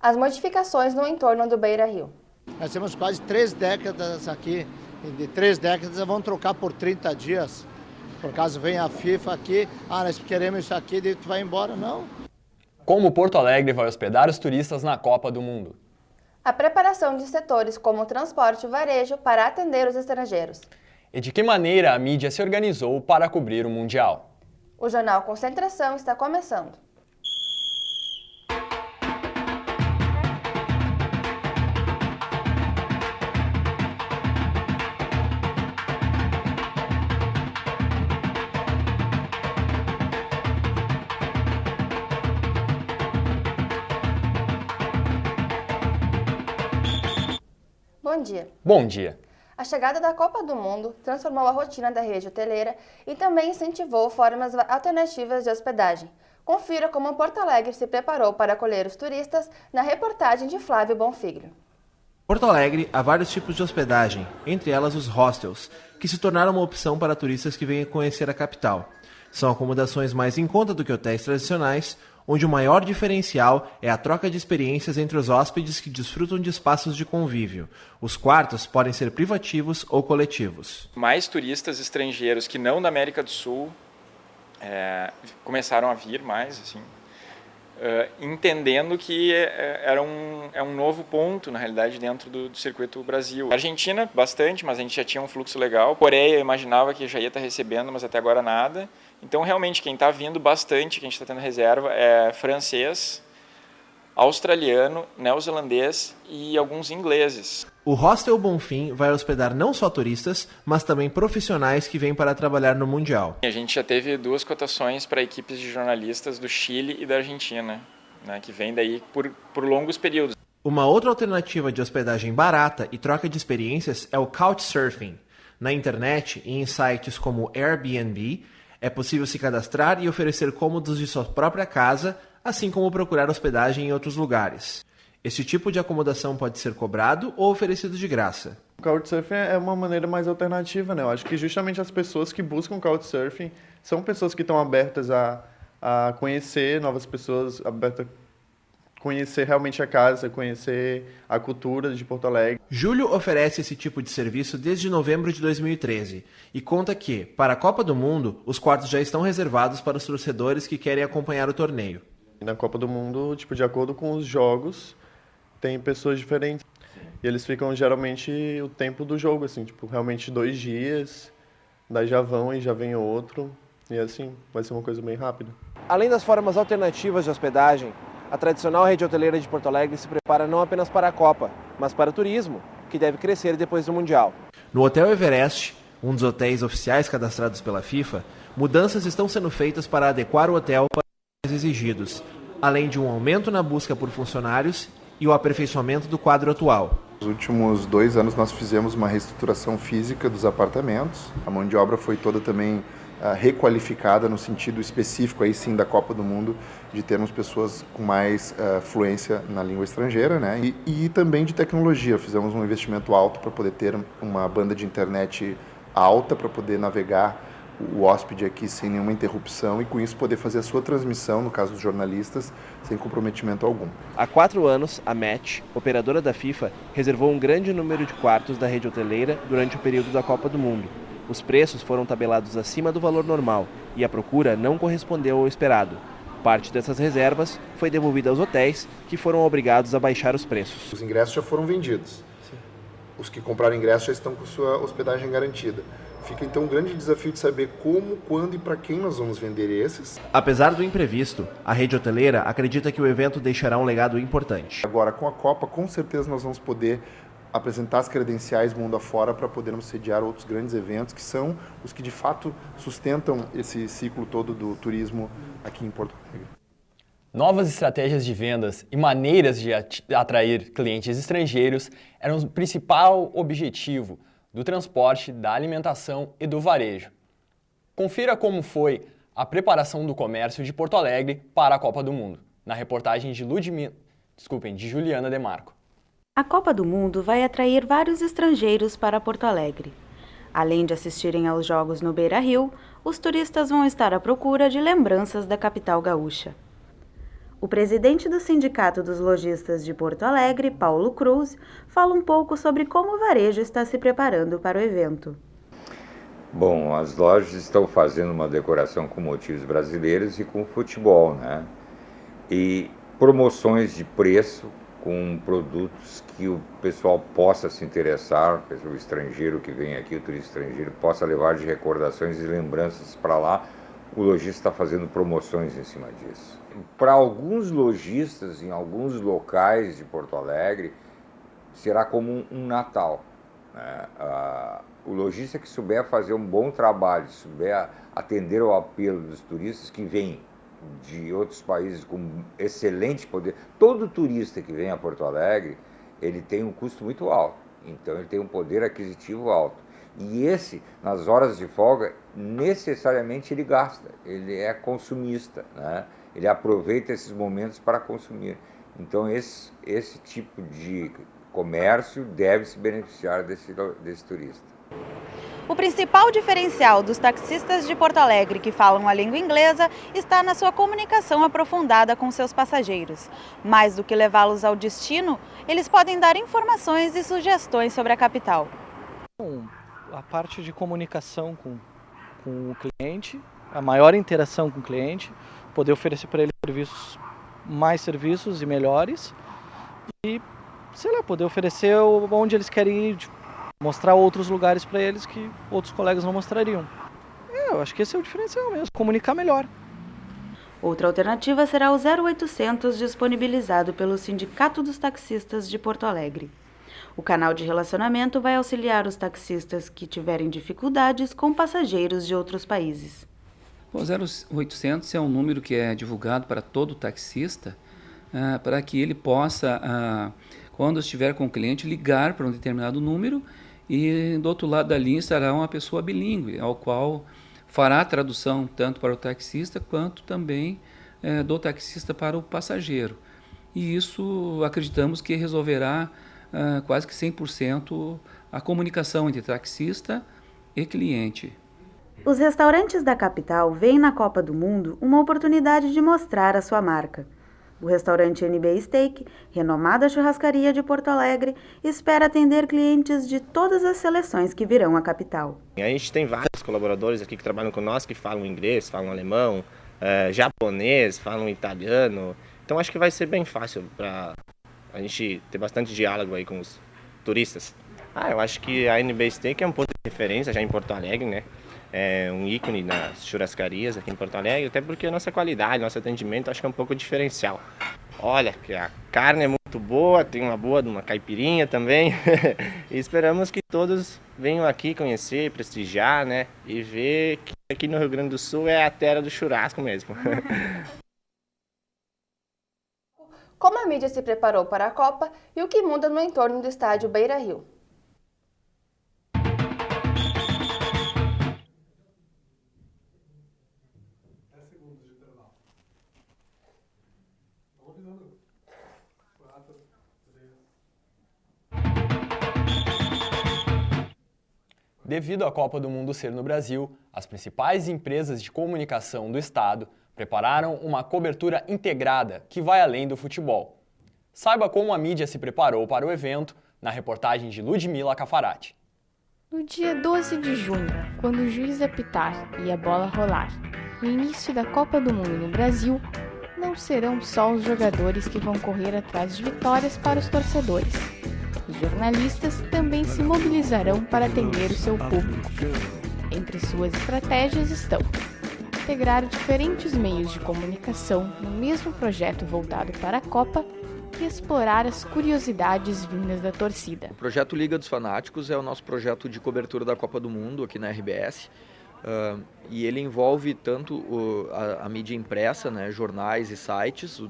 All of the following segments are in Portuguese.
As modificações no entorno do Beira-Rio. Nós temos quase 3 décadas aqui, e de 3 décadas vão trocar por 30 dias. Por caso venha a FIFA aqui, nós queremos isso aqui, e tu vai embora, não. Como Porto Alegre vai hospedar os turistas na Copa do Mundo? A preparação de setores como transporte e varejo para atender os estrangeiros. E de que maneira a mídia se organizou para cobrir o Mundial? O Jornal Concentração está começando. Bom dia. Bom dia. A chegada da Copa do Mundo transformou a rotina da rede hoteleira e também incentivou formas alternativas de hospedagem. Confira como Porto Alegre se preparou para acolher os turistas na reportagem de Flávio Bonfiglio. Porto Alegre há vários tipos de hospedagem, entre elas os hostels, que se tornaram uma opção para turistas que vêm conhecer a capital. São acomodações mais em conta do que hotéis tradicionais, onde o maior diferencial é a troca de experiências entre os hóspedes que desfrutam de espaços de convívio. Os quartos podem ser privativos ou coletivos. Mais turistas estrangeiros que não da América do Sul começaram a vir mais, assim, entendendo que é um novo ponto, na realidade, dentro do circuito Brasil. Argentina, bastante, mas a gente já tinha um fluxo legal. Coreia, eu imaginava que já ia estar recebendo, mas até agora nada. Então, realmente, quem está vindo bastante, que a gente está tendo reserva, é francês, australiano, neozelandês e alguns ingleses. O Hostel Bonfim vai hospedar não só turistas, mas também profissionais que vêm para trabalhar no Mundial. A gente já teve 2 cotações para equipes de jornalistas do Chile e da Argentina, né, que vêm daí por longos períodos. Uma outra alternativa de hospedagem barata e troca de experiências é o Couchsurfing. Na internet e em sites como Airbnb, é possível se cadastrar e oferecer cômodos de sua própria casa, assim como procurar hospedagem em outros lugares. Este tipo de acomodação pode ser cobrado ou oferecido de graça. O Couchsurfing é uma maneira mais alternativa, né? Eu acho que justamente as pessoas que buscam Couchsurfing são pessoas que estão abertas a conhecer novas pessoas, abertas a conhecer realmente a casa, conhecer a cultura de Porto Alegre. Júlio oferece esse tipo de serviço desde novembro de 2013 e conta que, para a Copa do Mundo, os quartos já estão reservados para os torcedores que querem acompanhar o torneio. Na Copa do Mundo, de acordo com os jogos, tem pessoas diferentes. E eles ficam geralmente o tempo do jogo, assim, realmente 2 dias, daí já vão e já vem outro, e assim, vai ser uma coisa bem rápida. Além das formas alternativas de hospedagem, a tradicional rede hoteleira de Porto Alegre se prepara não apenas para a Copa, mas para o turismo, que deve crescer depois do Mundial. No Hotel Everest, um dos hotéis oficiais cadastrados pela FIFA, mudanças estão sendo feitas para adequar o hotel para os exigidos, além de um aumento na busca por funcionários e o aperfeiçoamento do quadro atual. Nos últimos 2 anos nós fizemos uma reestruturação física dos apartamentos. A mão de obra foi toda também requalificada no sentido específico aí sim da Copa do Mundo, de termos pessoas com mais fluência na língua estrangeira, né? E também de tecnologia. Fizemos um investimento alto para poder ter uma banda de internet alta para poder navegar o hóspede aqui sem nenhuma interrupção e com isso poder fazer a sua transmissão, no caso dos jornalistas, sem comprometimento algum. Há 4 anos, a Match, operadora da FIFA, reservou um grande número de quartos da rede hoteleira durante o período da Copa do Mundo. Os preços foram tabelados acima do valor normal e a procura não correspondeu ao esperado. Parte dessas reservas foi devolvida aos hotéis, que foram obrigados a baixar os preços. Os ingressos já foram vendidos. Os que compraram ingressos já estão com sua hospedagem garantida. Fica então um grande desafio de saber como, quando e para quem nós vamos vender esses. Apesar do imprevisto, a rede hoteleira acredita que o evento deixará um legado importante. Agora, com a Copa, com certeza nós vamos poder apresentar as credenciais mundo afora para podermos sediar outros grandes eventos, que são os que de fato sustentam esse ciclo todo do turismo aqui em Porto Alegre. Novas estratégias de vendas e maneiras de atrair clientes estrangeiros eram o principal objetivo do transporte, da alimentação e do varejo. Confira como foi a preparação do comércio de Porto Alegre para a Copa do Mundo, na reportagem de Juliana Demarco. A Copa do Mundo vai atrair vários estrangeiros para Porto Alegre. Além de assistirem aos jogos no Beira-Rio, os turistas vão estar à procura de lembranças da capital gaúcha. O presidente do Sindicato dos Lojistas de Porto Alegre, Paulo Cruz, fala um pouco sobre como o varejo está se preparando para o evento. Bom, as lojas estão fazendo uma decoração com motivos brasileiros e com futebol, né? E promoções de preço com produtos que o pessoal possa se interessar, o estrangeiro que vem aqui, o turista estrangeiro, possa levar de recordações e lembranças para lá. O lojista está fazendo promoções em cima disso. Para alguns lojistas, em alguns locais de Porto Alegre, será como um Natal, né? O lojista que souber fazer um bom trabalho, souber atender ao apelo dos turistas que vêm de outros países com excelente poder. Todo turista que vem a Porto Alegre, ele tem um custo muito alto, então ele tem um poder aquisitivo alto. E esse, nas horas de folga, necessariamente ele gasta, ele é consumista, né? Ele aproveita esses momentos para consumir. Então esse tipo de comércio deve se beneficiar desse turista. O principal diferencial dos taxistas de Porto Alegre que falam a língua inglesa está na sua comunicação aprofundada com seus passageiros. Mais do que levá-los ao destino, eles podem dar informações e sugestões sobre a capital. A parte de comunicação com o cliente, a maior interação com o cliente, poder oferecer para ele mais serviços e melhores e, sei lá, poder oferecer onde eles querem ir, mostrar outros lugares para eles que outros colegas não mostrariam. Eu acho que esse é o diferencial mesmo, comunicar melhor. Outra alternativa será o 0800 disponibilizado pelo Sindicato dos Taxistas de Porto Alegre. O canal de relacionamento vai auxiliar os taxistas que tiverem dificuldades com passageiros de outros países. O 0800 é um número que é divulgado para todo taxista, para que ele possa, quando estiver com o cliente, ligar para um determinado número e do outro lado da linha estará uma pessoa bilíngue, ao qual fará a tradução tanto para o taxista quanto também do taxista para o passageiro. E isso acreditamos que resolverá quase que 100% a comunicação entre taxista e cliente. Os restaurantes da capital veem na Copa do Mundo uma oportunidade de mostrar a sua marca. O restaurante NB Steak, renomada churrascaria de Porto Alegre, espera atender clientes de todas as seleções que virão à capital. A gente tem vários colaboradores aqui que trabalham conosco, que falam inglês, falam alemão, japonês, falam italiano. Então acho que vai ser bem fácil para a gente ter bastante diálogo aí com os turistas. Eu acho que a NB Steak é um ponto de referência já em Porto Alegre, né? É um ícone nas churrascarias aqui em Porto Alegre, até porque a nossa qualidade, nosso atendimento, acho que é um pouco diferencial. Olha, que a carne é muito boa, tem uma caipirinha também. E esperamos que todos venham aqui conhecer, prestigiar, né? E ver que aqui no Rio Grande do Sul é a terra do churrasco mesmo. Como a mídia se preparou para a Copa e o que muda no entorno do estádio Beira-Rio. Devido à Copa do Mundo ser no Brasil, as principais empresas de comunicação do estado prepararam uma cobertura integrada que vai além do futebol. Saiba como a mídia se preparou para o evento na reportagem de Ludmila Cafarati. No dia 12 de junho, quando o juiz apitar e a bola rolar, no início da Copa do Mundo no Brasil, não serão só os jogadores que vão correr atrás de vitórias para os torcedores. Os jornalistas também se mobilizarão para atender o seu público. Entre suas estratégias estão integrar diferentes meios de comunicação no mesmo projeto voltado para a Copa e explorar as curiosidades vindas da torcida. O projeto Liga dos Fanáticos é o nosso projeto de cobertura da Copa do Mundo aqui na RBS. E ele envolve tanto a mídia impressa, né, jornais e sites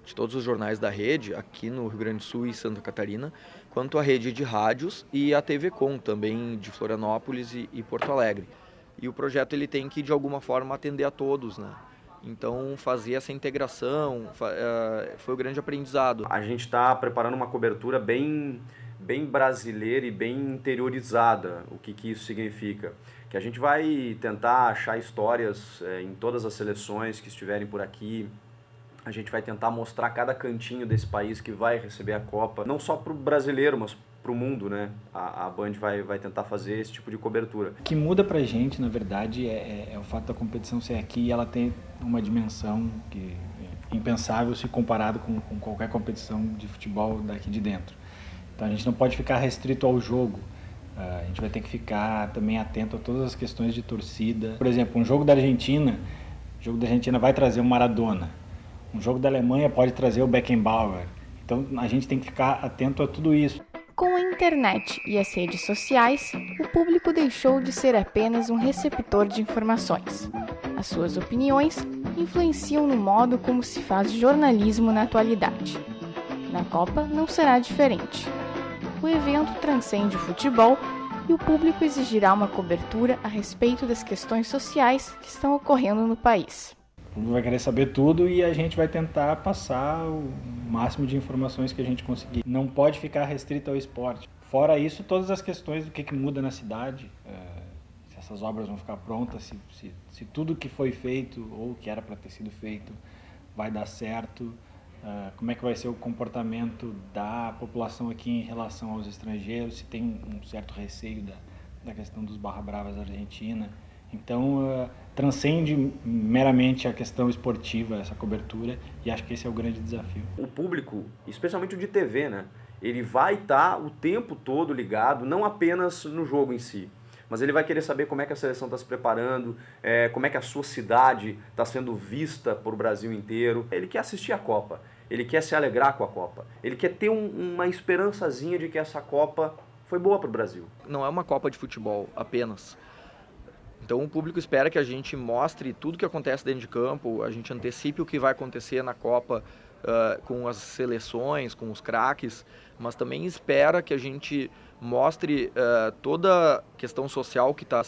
de todos os jornais da rede, aqui no Rio Grande do Sul e Santa Catarina, quanto a rede de rádios e a TV Com, também de Florianópolis e Porto Alegre. E o projeto ele tem que, de alguma forma, atender a todos, né? Então, fazer essa integração foi o grande aprendizado. A gente está preparando uma cobertura bem brasileira e bem interiorizada. O que isso significa? Que a gente vai tentar achar histórias em todas as seleções que estiverem por aqui, A gente vai tentar mostrar cada cantinho desse país que vai receber a Copa, não só para o brasileiro, mas para o mundo, né? A Band vai tentar fazer esse tipo de cobertura. O que muda para a gente, na verdade, é o fato da competição ser aqui e ela ter uma dimensão que é impensável se comparado com qualquer competição de futebol daqui de dentro. Então a gente não pode ficar restrito ao jogo. A gente vai ter que ficar também atento a todas as questões de torcida. Por exemplo, o jogo da Argentina vai trazer o Maradona. Um jogo da Alemanha pode trazer o Beckenbauer. Então a gente tem que ficar atento a tudo isso. Com a internet e as redes sociais, o público deixou de ser apenas um receptor de informações. As suas opiniões influenciam no modo como se faz jornalismo na atualidade. Na Copa não será diferente. O evento transcende o futebol e o público exigirá uma cobertura a respeito das questões sociais que estão ocorrendo no país. O público vai querer saber tudo e a gente vai tentar passar o máximo de informações que a gente conseguir. Não pode ficar restrito ao esporte. Fora isso, todas as questões do que muda na cidade, se essas obras vão ficar prontas, se tudo que foi feito ou que era para ter sido feito vai dar certo, como é que vai ser o comportamento da população aqui em relação aos estrangeiros, se tem um certo receio da questão dos barra bravas da Argentina. Então, transcende meramente a questão esportiva, essa cobertura, e acho que esse é o grande desafio. O público, especialmente o de TV, né, ele vai estar o tempo todo ligado, não apenas no jogo em si, mas ele vai querer saber como é que a seleção está se preparando, como é que a sua cidade está sendo vista por o Brasil inteiro. Ele quer assistir a Copa, ele quer se alegrar com a Copa, ele quer ter uma esperançazinha de que essa Copa foi boa para o Brasil. Não é uma Copa de futebol apenas. Então o público espera que a gente mostre tudo que acontece dentro de campo, a gente antecipe o que vai acontecer na Copa com as seleções, com os craques, mas também espera que a gente mostre toda a questão social que está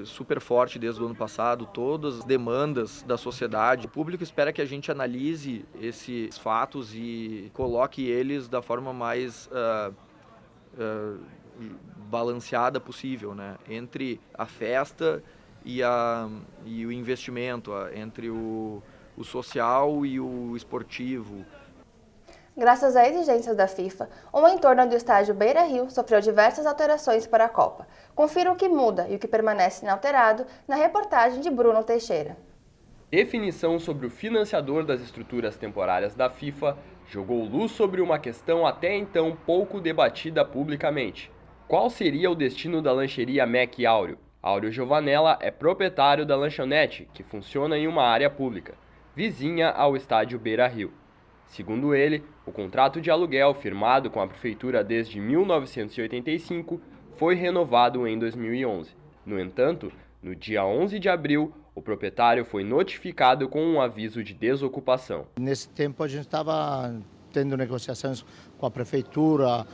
super forte desde o ano passado, todas as demandas da sociedade. O público espera que a gente analise esses fatos e coloque eles da forma mais balanceada possível, né? Entre a festa e o investimento, entre o social e o esportivo. Graças a exigências da FIFA, o entorno do estádio Beira-Rio sofreu diversas alterações para a Copa. Confira o que muda e o que permanece inalterado na reportagem de Bruno Teixeira. Definição sobre o financiador das estruturas temporárias da FIFA jogou luz sobre uma questão até então pouco debatida publicamente. Qual seria o destino da lancheria Mac Áureo? Áureo Giovanella é proprietário da lanchonete, que funciona em uma área pública, vizinha ao estádio Beira-Rio. Segundo ele, o contrato de aluguel firmado com a prefeitura desde 1985 foi renovado em 2011. No entanto, no dia 11 de abril, o proprietário foi notificado com um aviso de desocupação. Nesse tempo a gente estava tendo negociações com a prefeitura,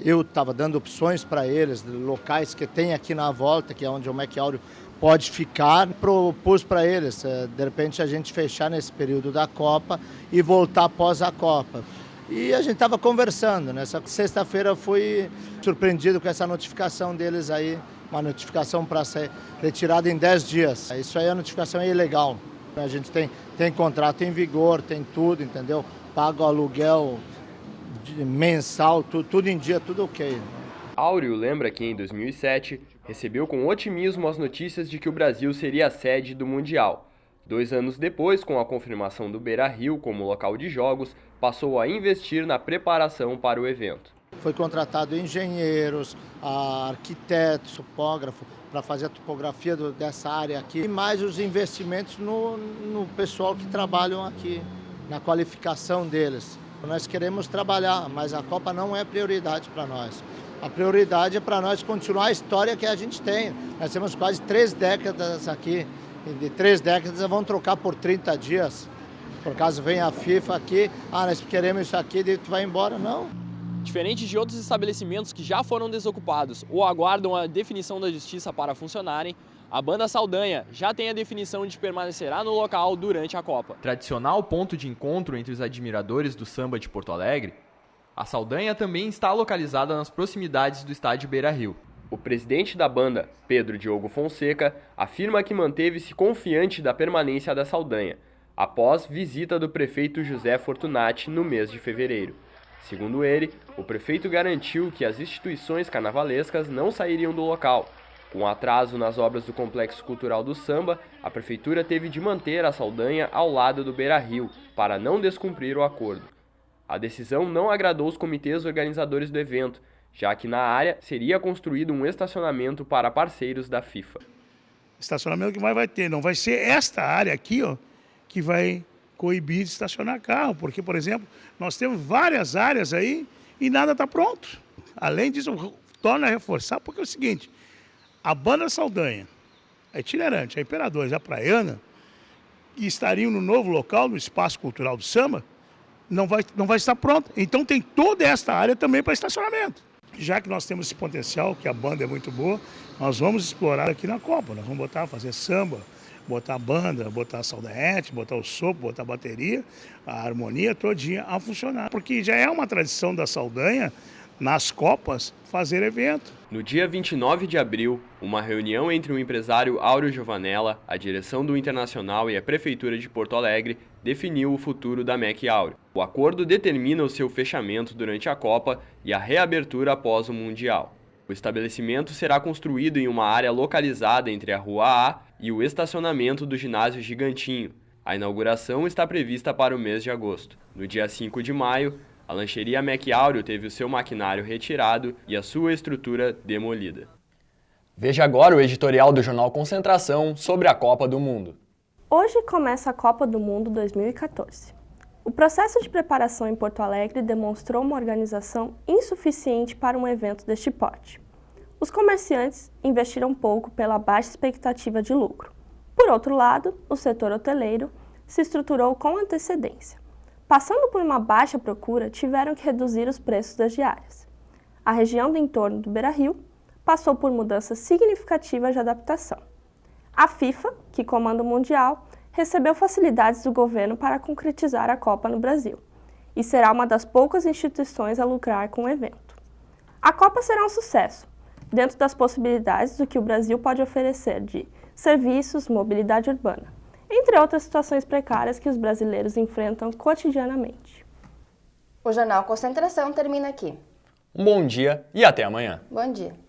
eu estava dando opções para eles, locais que tem aqui na volta, que é onde o Mac Áureo pode ficar, propus para eles, de repente a gente fechar nesse período da Copa e voltar após a Copa. E a gente estava conversando, nessa sexta-feira eu fui surpreendido com essa notificação deles aí, uma notificação para ser retirada em 10 dias. Isso aí, a notificação é ilegal. A gente tem contrato em vigor, tem tudo, entendeu? Paga o aluguel mensal, tudo em dia, tudo ok. Áureo lembra que em 2007 recebeu com otimismo as notícias de que o Brasil seria a sede do Mundial. 2 anos depois, com a confirmação do Beira-Rio como local de jogos, passou a investir na preparação para o evento. Foi contratado engenheiros, arquitetos, topógrafo, para fazer a topografia dessa área aqui. E mais os investimentos no pessoal que trabalham aqui, na qualificação deles. Nós queremos trabalhar, mas a Copa não é prioridade para nós. A prioridade é para nós continuar a história que a gente tem. Nós temos quase 3 décadas aqui. De 3 décadas vão trocar por 30 dias. Por caso venha a FIFA aqui, nós queremos isso aqui, daí tu vai embora. Não. Diferente de outros estabelecimentos que já foram desocupados ou aguardam a definição da justiça para funcionarem, a banda Saldanha já tem a definição de que permanecerá no local durante a Copa. Tradicional ponto de encontro entre os admiradores do samba de Porto Alegre, a Saldanha também está localizada nas proximidades do estádio Beira-Rio. O presidente da banda, Pedro Diogo Fonseca, afirma que manteve-se confiante da permanência da Saldanha, após visita do prefeito José Fortunati no mês de fevereiro. Segundo ele, o prefeito garantiu que as instituições carnavalescas não sairiam do local. Com atraso nas obras do Complexo Cultural do Samba, a prefeitura teve de manter a Saldanha ao lado do Beira-Rio, para não descumprir o acordo. A decisão não agradou os comitês organizadores do evento, já que na área seria construído um estacionamento para parceiros da FIFA. Estacionamento que vai ter, não vai ser esta área aqui, ó, que vai coibir de estacionar carro, porque, por exemplo, nós temos várias áreas aí e nada está pronto. Além disso, torna a reforçar, porque é o seguinte, a banda Saldanha, a itinerante, a Imperadores, a Praiana, que estariam no novo local, no Espaço Cultural do Samba, não vai estar pronta. Então tem toda esta área também para estacionamento. Já que nós temos esse potencial, que a banda é muito boa, nós vamos explorar aqui na Copa. Nós vamos fazer samba, botar a banda, botar a saldanhete, botar o sopro, botar a bateria, a harmonia todinha a funcionar. Porque já é uma tradição da Saldanha, nas Copas, fazer evento. No dia 29 de abril, uma reunião entre o empresário Áureo Giovanella, a direção do Internacional e a Prefeitura de Porto Alegre definiu o futuro da MEC Áureo. O acordo determina o seu fechamento durante a Copa e a reabertura após o Mundial. O estabelecimento será construído em uma área localizada entre a Rua A e o estacionamento do Ginásio Gigantinho. A inauguração está prevista para o mês de agosto. No dia 5 de maio, a lancheria MEC Áureo teve o seu maquinário retirado e a sua estrutura demolida. Veja agora o editorial do Jornal Concentração sobre a Copa do Mundo. Hoje começa a Copa do Mundo 2014. O processo de preparação em Porto Alegre demonstrou uma organização insuficiente para um evento deste porte. Os comerciantes investiram pouco pela baixa expectativa de lucro. Por outro lado, o setor hoteleiro se estruturou com antecedência. Passando por uma baixa procura, tiveram que reduzir os preços das diárias. A região do entorno do Beira-Rio passou por mudanças significativas de adaptação. A FIFA, que comanda o Mundial, recebeu facilidades do governo para concretizar a Copa no Brasil e será uma das poucas instituições a lucrar com o evento. A Copa será um sucesso, dentro das possibilidades do que o Brasil pode oferecer de serviços, mobilidade urbana, entre outras situações precárias que os brasileiros enfrentam cotidianamente. O Jornal Concentração termina aqui. Um bom dia e até amanhã. Bom dia.